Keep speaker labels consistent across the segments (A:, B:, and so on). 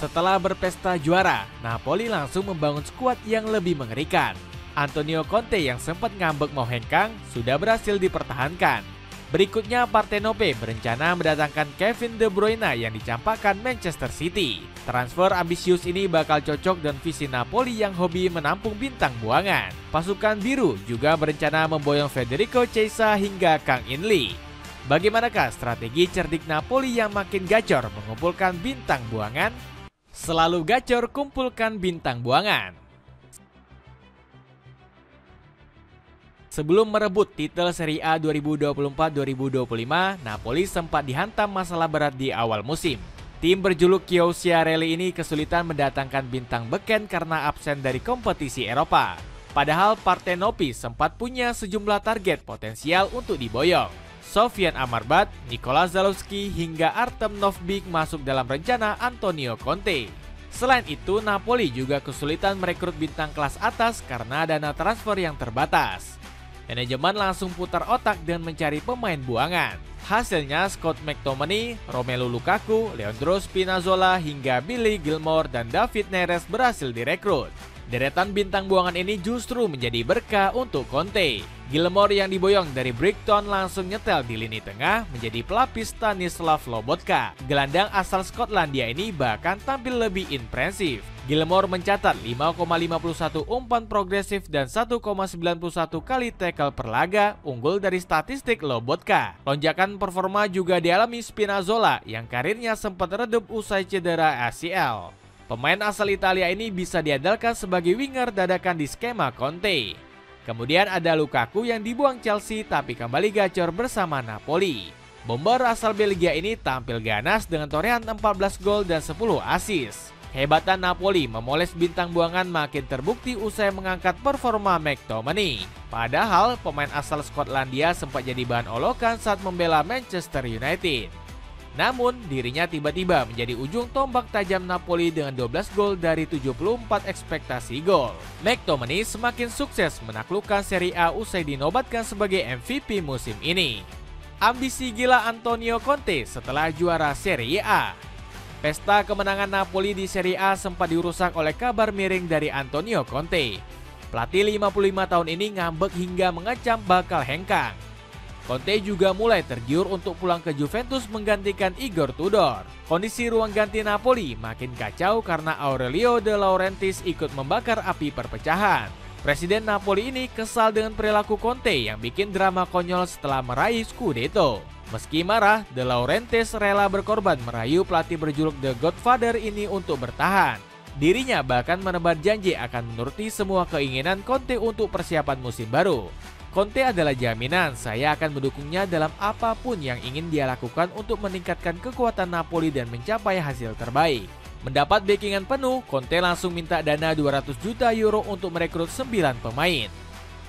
A: Setelah berpesta juara, Napoli langsung membangun skuad yang lebih mengerikan. Antonio Conte yang sempat ngambek mau hengkang sudah berhasil dipertahankan. Berikutnya Partenope berencana mendatangkan Kevin De Bruyne yang dicampakkan Manchester City. Transfer ambisius ini bakal cocok dengan visi Napoli yang hobi menampung bintang buangan. Pasukan biru juga berencana memboyong Federico Chiesa hingga Kang In-lee. Bagaimanakah strategi cerdik Napoli yang makin gacor mengumpulkan bintang buangan? Selalu gacor kumpulkan bintang buangan. Sebelum merebut titel Serie A 2024-2025, Napoli sempat dihantam masalah berat di awal musim. Tim berjuluk Chiosciarelli ini kesulitan mendatangkan bintang beken karena absen dari kompetisi Eropa. Padahal Partenope sempat punya sejumlah target potensial untuk diboyong. Sofyan Amrabat, Nikola Zalewski hingga Artem Novbik masuk dalam rencana Antonio Conte. Selain itu, Napoli juga kesulitan merekrut bintang kelas atas karena dana transfer yang terbatas. Manajemen langsung putar otak dan mencari pemain buangan. Hasilnya Scott McTominay, Romelu Lukaku, Leandro Spinazzola hingga Billy Gilmour dan David Neres berhasil direkrut. Deretan bintang buangan ini justru menjadi berkah untuk Conte. Gilmour yang diboyong dari Brighton langsung nyetel di lini tengah menjadi pelapis Stanislav Lobotka. Gelandang asal Skotlandia ini bahkan tampil lebih impresif. Gilmour mencatat 5,51 umpan progresif dan 1,91 kali tackle per laga, unggul dari statistik Lobotka. Lonjakan performa juga dialami Spinazzola yang karirnya sempat redup usai cedera ACL. Pemain asal Italia ini bisa diandalkan sebagai winger dadakan di skema Conte. Kemudian ada Lukaku yang dibuang Chelsea tapi kembali gacor bersama Napoli. Bomber asal Belgia ini tampil ganas dengan torehan 14 gol dan 10 assist. Kehebatan Napoli memoles bintang buangan makin terbukti usai mengangkat performa McTominay. Padahal pemain asal Skotlandia sempat jadi bahan olokan saat membela Manchester United. Namun, dirinya tiba-tiba menjadi ujung tombak tajam Napoli dengan 12 gol dari 74 ekspektasi gol. McTominay semakin sukses menaklukkan Serie A usai dinobatkan sebagai MVP musim ini. Ambisi gila Antonio Conte setelah juara Serie A. Pesta kemenangan Napoli di Serie A sempat dirusak oleh kabar miring dari Antonio Conte. Pelatih 55 tahun ini ngambek hingga mengecam bakal hengkang. Conte juga mulai tergiur untuk pulang ke Juventus menggantikan Igor Tudor. Kondisi ruang ganti Napoli makin kacau karena Aurelio De Laurentiis ikut membakar api perpecahan. Presiden Napoli ini kesal dengan perilaku Conte yang bikin drama konyol setelah meraih Scudetto. Meski marah, De Laurentiis rela berkorban merayu pelatih berjuluk The Godfather ini untuk bertahan. Dirinya bahkan menebar janji akan menuruti semua keinginan Conte untuk persiapan musim baru. Conte adalah jaminan saya akan mendukungnya dalam apapun yang ingin dia lakukan untuk meningkatkan kekuatan Napoli dan mencapai hasil terbaik. Mendapat backingan penuh, Conte langsung minta dana 200 juta euro untuk merekrut 9 pemain.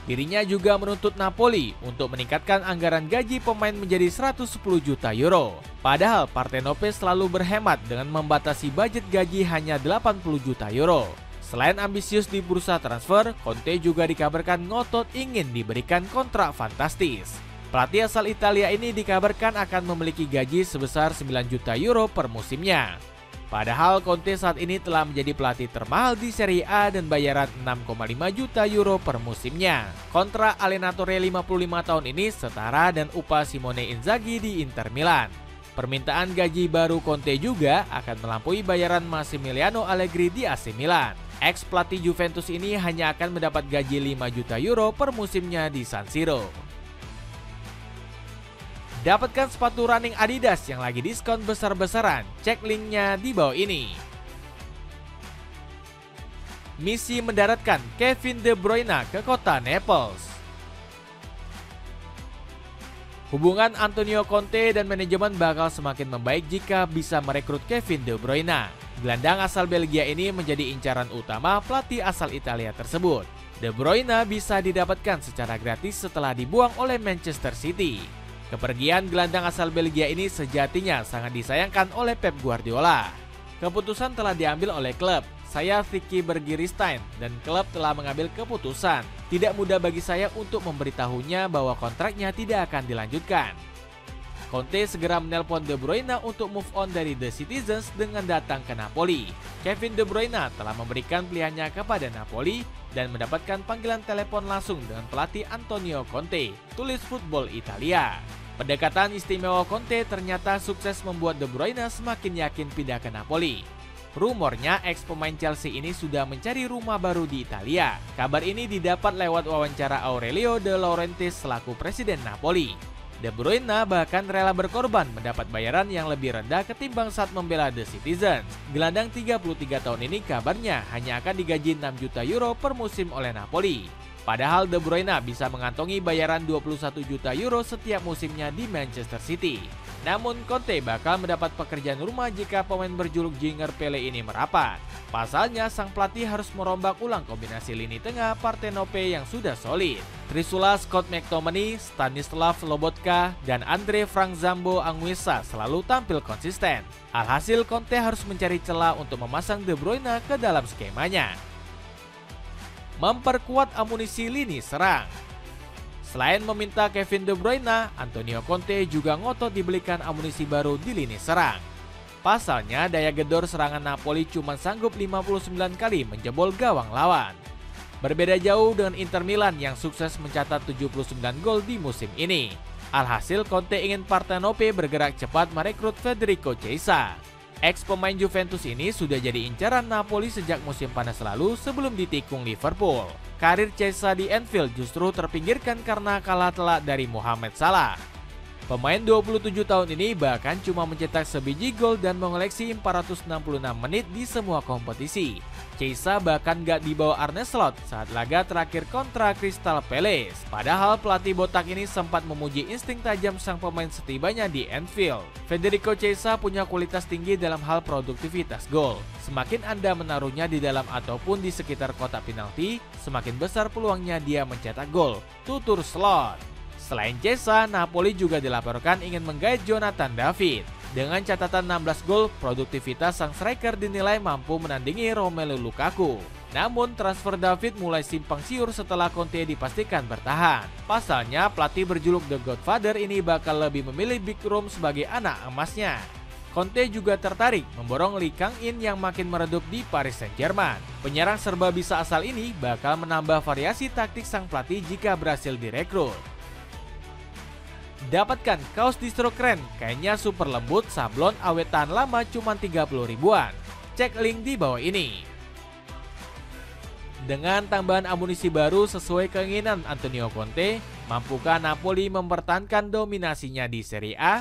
A: Dirinya juga menuntut Napoli untuk meningkatkan anggaran gaji pemain menjadi 110 juta euro. Padahal Partenope selalu berhemat dengan membatasi budget gaji hanya 80 juta euro. Selain ambisius di bursa transfer, Conte juga dikabarkan ngotot ingin diberikan kontrak fantastis. Pelatih asal Italia ini dikabarkan akan memiliki gaji sebesar 9 juta euro per musimnya. Padahal Conte saat ini telah menjadi pelatih termahal di Serie A dan bayaran 6,5 juta euro per musimnya. Kontrak Allenatore 55 tahun ini setara dan upah Simone Inzaghi di Inter Milan. Permintaan gaji baru Conte juga akan melampaui bayaran Massimiliano Allegri di AC Milan. Ex-pelatih Juventus ini hanya akan mendapat gaji 5 juta euro per musimnya di San Siro. Dapatkan sepatu running Adidas yang lagi diskon besar-besaran. Cek linknya di bawah ini. Misi mendaratkan Kevin De Bruyne ke kota Naples. Hubungan Antonio Conte dan manajemen bakal semakin membaik jika bisa merekrut Kevin De Bruyne. Gelandang asal Belgia ini menjadi incaran utama pelatih asal Italia tersebut. De Bruyne bisa didapatkan secara gratis setelah dibuang oleh Manchester City. Kepergian gelandang asal Belgia ini sejatinya sangat disayangkan oleh Pep Guardiola. Keputusan telah diambil oleh klub. Saya Vicky Bergiristein dan klub telah mengambil keputusan. Tidak mudah bagi saya untuk memberitahunya bahwa kontraknya tidak akan dilanjutkan. Conte segera menelpon De Bruyne untuk move on dari The Citizens dengan datang ke Napoli. Kevin De Bruyne telah memberikan pilihannya kepada Napoli dan mendapatkan panggilan telepon langsung dengan pelatih Antonio Conte, tulis Football Italia. Pendekatan istimewa Conte ternyata sukses membuat De Bruyne semakin yakin pindah ke Napoli. Rumornya ex pemain Chelsea ini sudah mencari rumah baru di Italia. Kabar ini didapat lewat wawancara Aurelio De Laurentiis selaku presiden Napoli. De Bruyne bahkan rela berkorban mendapat bayaran yang lebih rendah ketimbang saat membela The Citizens. Gelandang 33 tahun ini kabarnya hanya akan digaji 6 juta euro per musim oleh Napoli. Padahal De Bruyne bisa mengantongi bayaran 21 juta euro setiap musimnya di Manchester City. Namun Conte bakal mendapat pekerjaan rumah jika pemain berjuluk Ginger Pele ini merapat. Pasalnya sang pelatih harus merombak ulang kombinasi lini tengah Partenope yang sudah solid. Trisula Scott McTominay, Stanislav Lobotka, dan Andre Frank Zambo Anguissa selalu tampil konsisten. Alhasil Conte harus mencari celah untuk memasang De Bruyne ke dalam skemanya. Memperkuat amunisi lini serang. Selain meminta Kevin De Bruyne, Antonio Conte juga ngotot dibelikan amunisi baru di lini serang. Pasalnya daya gedor serangan Napoli cuma sanggup 59 kali menjebol gawang lawan. Berbeda jauh dengan Inter Milan yang sukses mencatat 79 gol di musim ini. Alhasil Conte ingin Partenope bergerak cepat merekrut Federico Chiesa. Ex pemain Juventus ini sudah jadi incaran Napoli sejak musim panas lalu sebelum ditikung Liverpool. Karir Chiesa di Anfield justru terpinggirkan karena kalah telak dari Mohamed Salah. Pemain 27 tahun ini bahkan cuma mencetak sebiji gol dan mengoleksi 466 menit di semua kompetisi. Chiesa bahkan gak dibawa Arne Slot saat laga terakhir kontra Crystal Palace. Padahal pelatih botak ini sempat memuji insting tajam sang pemain setibanya di Anfield. Federico Chiesa punya kualitas tinggi dalam hal produktivitas gol. Semakin Anda menaruhnya di dalam ataupun di sekitar kotak penalti, semakin besar peluangnya dia mencetak gol, tutur Slot. Selain Chiesa, Napoli juga dilaporkan ingin menggait Jonathan David. Dengan catatan 16 gol, produktivitas sang striker dinilai mampu menandingi Romelu Lukaku. Namun transfer David mulai simpang siur setelah Conte dipastikan bertahan. Pasalnya pelatih berjuluk The Godfather ini bakal lebih memilih Big Room sebagai anak emasnya. Conte juga tertarik memborong Lee Kang-in yang makin meredup di Paris Saint-Germain. Penyerang serba bisa asal ini bakal menambah variasi taktik sang pelatih jika berhasil direkrut. Dapatkan kaos distro keren, kainnya super lembut, sablon, awet tahan lama cuma 30 ribuan. Cek link di bawah ini. Dengan tambahan amunisi baru sesuai keinginan Antonio Conte, mampukah Napoli mempertahankan dominasinya di Serie A?